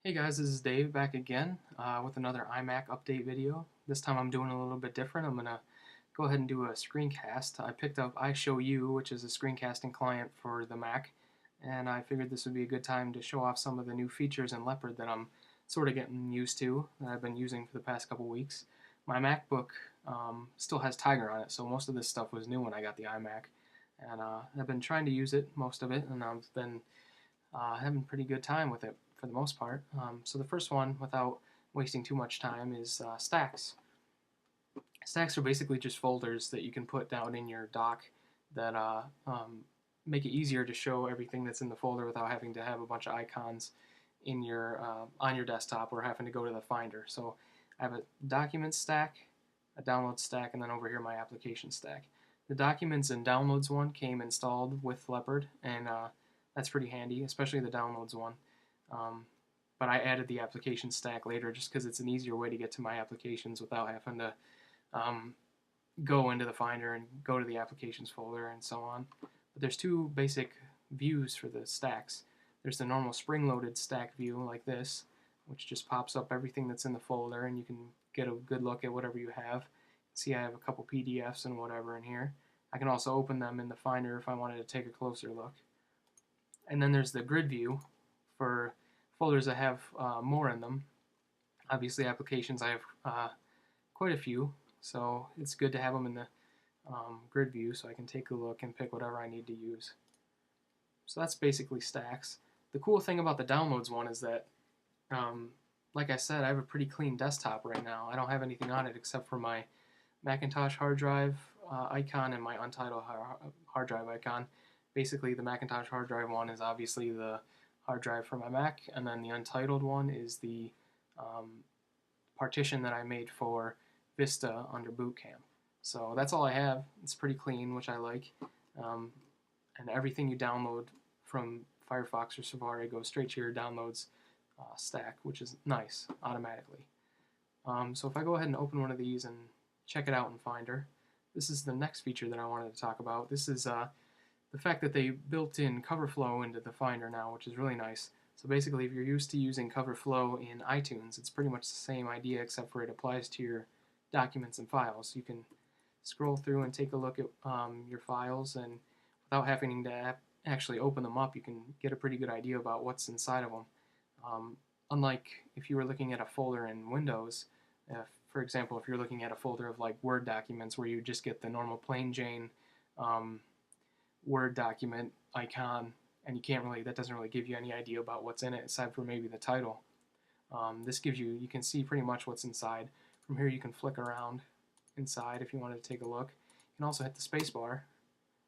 Hey guys, this is Dave back again with another iMac update video. This time I'm doing a little bit different. I'm going to go ahead and do a screencast. I picked up iShowU, which is a screencasting client for the Mac, and I figured this would be a good time to show off some of the new features in Leopard that I'm sort of getting used to, that I've been using for the past couple weeks. My MacBook still has Tiger on it, so most of this stuff was new when I got the iMac, and I've been trying to use it, most of it, and I've been having a pretty good time with it for the most part. So the first one, without wasting too much time, is stacks. Stacks are basically just folders that you can put down in your dock that make it easier to show everything that's in the folder without having to have a bunch of icons in your on your desktop or having to go to the Finder. So I have a documents stack, a downloads stack, and then over here my application stack. The documents and downloads one came installed with Leopard, and that's pretty handy, especially the downloads one. Um, but I added the application stack later just because it's an easier way to get to my applications without having to um, go into the Finder and go to the applications folder and so on. But there's two basic views for the stacks. There's the normal spring-loaded stack view like this, which just pops up everything that's in the folder and you can get a good look at whatever you have. See, I have a couple PDFs and whatever in here. I can also open them in the Finder if I wanted to take a closer look. And then there's the grid view for folders that have more in them. Obviously, applications, I have quite a few, so it's good to have them in the grid view so I can take a look and pick whatever I need to use. So that's basically stacks. The cool thing about the downloads one is that, like I said, I have a pretty clean desktop right now. I don't have anything on it except for my Macintosh hard drive icon and my Untitled hard drive icon. Basically, the Macintosh hard drive one is obviously the hard drive for my Mac, and then the Untitled one is the partition that I made for Vista under Boot Camp. So that's all I have. It's pretty clean, which I like. And everything you download from Firefox or Safari goes straight to your downloads stack, which is nice automatically. So if I go ahead and open one of these and check it out in Finder, this is the next feature that I wanted to talk about. This is the fact that they built in Coverflow into the Finder now, which is really nice. So basically, if you're used to using Coverflow in iTunes, it's pretty much the same idea except for it applies to your documents and files. You can scroll through and take a look at your files, and without having to actually open them up, you can get a pretty good idea about what's inside of them. Unlike if you were looking at a folder in Windows, for example, if you're looking at a folder of like Word documents where you just get the normal plain Jane Word document icon, and that doesn't really give you any idea about what's in it aside from maybe the title. This gives you can see pretty much what's inside. From here you can flick around inside if you wanted to take a look. You can also hit the space bar,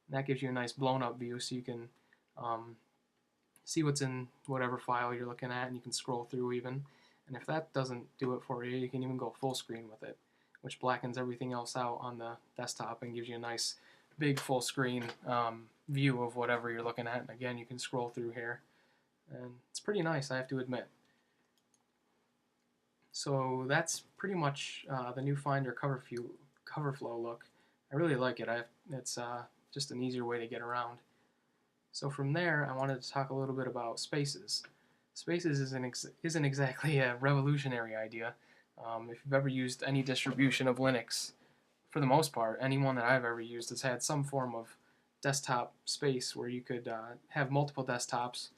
and that gives you a nice blown up view so you can see what's in whatever file you're looking at, and you can scroll through even. And if that doesn't do it for you, you can even go full screen with it, which blackens everything else out on the desktop and gives you a nice big full screen view of whatever you're looking at. And again, you can scroll through here, and it's pretty nice, I have to admit. So that's pretty much the new Finder Coverflow look. I really like it. It's just an easier way to get around. So from there, I wanted to talk a little bit about Spaces. Spaces isn't exactly a revolutionary idea. If you've ever used any distribution of Linux, for the most part, anyone that I've ever used has had some form of desktop space where you could have multiple desktops,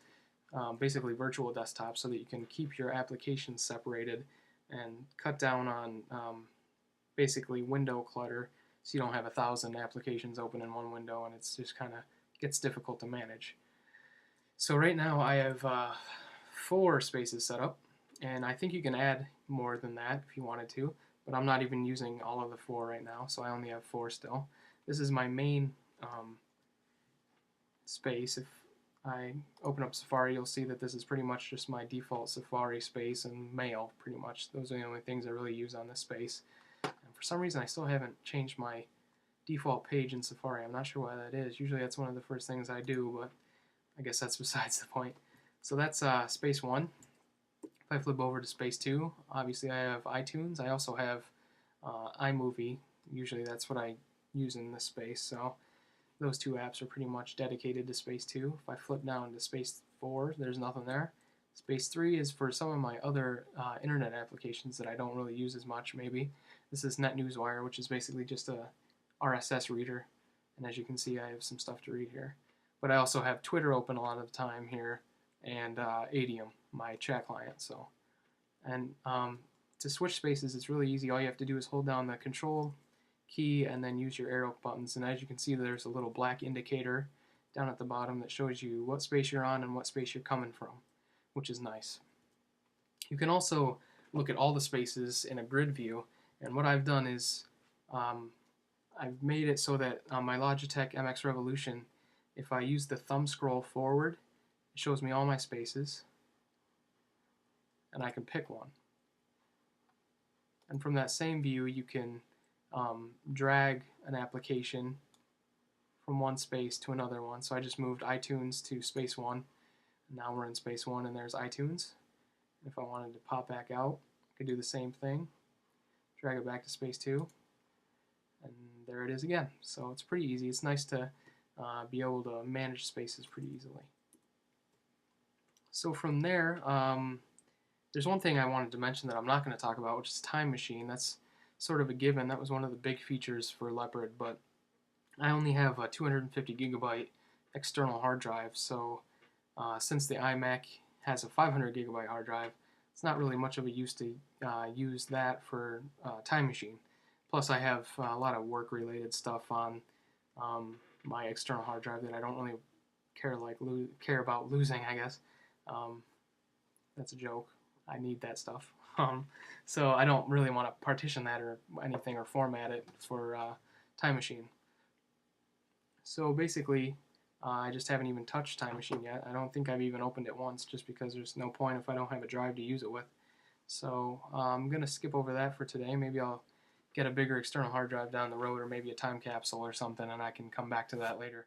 basically virtual desktops, so that you can keep your applications separated and cut down on basically window clutter, so you don't have 1,000 applications open in one window and it's just kind of gets difficult to manage. So right now I have 4 spaces set up, and I think you can add more than that if you wanted to, but I'm not even using all of the 4 right now, so I only have 4 still. This is my main space. If I open up Safari, you'll see that this is pretty much just my default Safari space and Mail, pretty much. Those are the only things I really use on this space. And for some reason, I still haven't changed my default page in Safari. I'm not sure why that is. Usually that's one of the first things I do, but I guess that's besides the point. So that's space 1. If I flip over to space 2, obviously I have iTunes. I also have iMovie. Usually that's what I use in this space. So those 2 apps are pretty much dedicated to space 2. If I flip down to space 4, there's nothing there. Space 3 is for some of my other internet applications that I don't really use as much, maybe. This is NetNewsWire, which is basically just a RSS reader. And as you can see, I have some stuff to read here. But I also have Twitter open a lot of the time here, and Adium, my chat client. And to switch spaces, it's really easy. All you have to do is hold down the Control key and then use your arrow buttons. And as you can see, there's a little black indicator down at the bottom that shows you what space you're on and what space you're coming from, which is nice. You can also look at all the spaces in a grid view, and what I've done is I've made it so that on my Logitech MX Revolution, if I use the thumb scroll forward, it shows me all my spaces, and I can pick one. And from that same view, you can drag an application from one space to another one. So I just moved iTunes to space 1. Now we're in space 1 and there's iTunes. If I wanted to pop back out, I could do the same thing. Drag it back to space 2. And there it is again. So it's pretty easy. It's nice to be able to manage spaces pretty easily. So from there, there's one thing I wanted to mention that I'm not going to talk about, which is Time Machine. That's sort of a given. That was one of the big features for Leopard, but I only have a 250 gigabyte external hard drive, so since the iMac has a 500 gigabyte hard drive, it's not really much of a use to use that for Time Machine. Plus, I have a lot of work-related stuff on my external hard drive that I don't really care about losing, I guess. That's a joke. I need that stuff. So I don't really want to partition that or anything or format it for Time Machine. So basically, I just haven't even touched Time Machine yet. I don't think I've even opened it once, just because there's no point if I don't have a drive to use it with. So I'm going to skip over that for today. Maybe I'll get a bigger external hard drive down the road, or maybe a time capsule or something, and I can come back to that later.